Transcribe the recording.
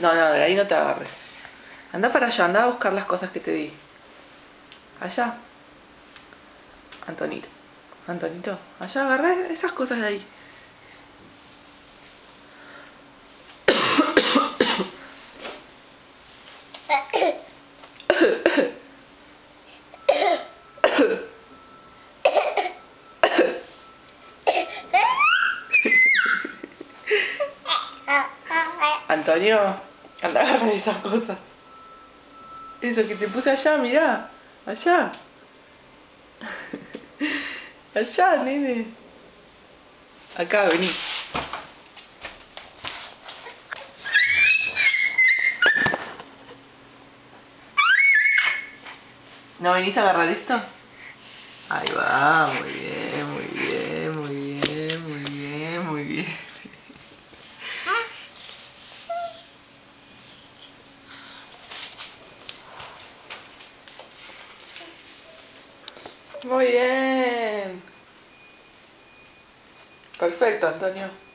No, no, de ahí no te agarres. Anda para allá, anda a buscar las cosas que te di. Allá. Antonito. Antonito, allá agarrá esas cosas de ahí. Antonio, anda a agarrar esas cosas. Eso que te puse allá, mirá. Allá. Allá, nene. Acá, vení. ¿No venís a agarrar esto? Ahí va, muy bien, muy bien, muy bien, muy bien, muy bien. Muy bien. Perfecto, Antonio.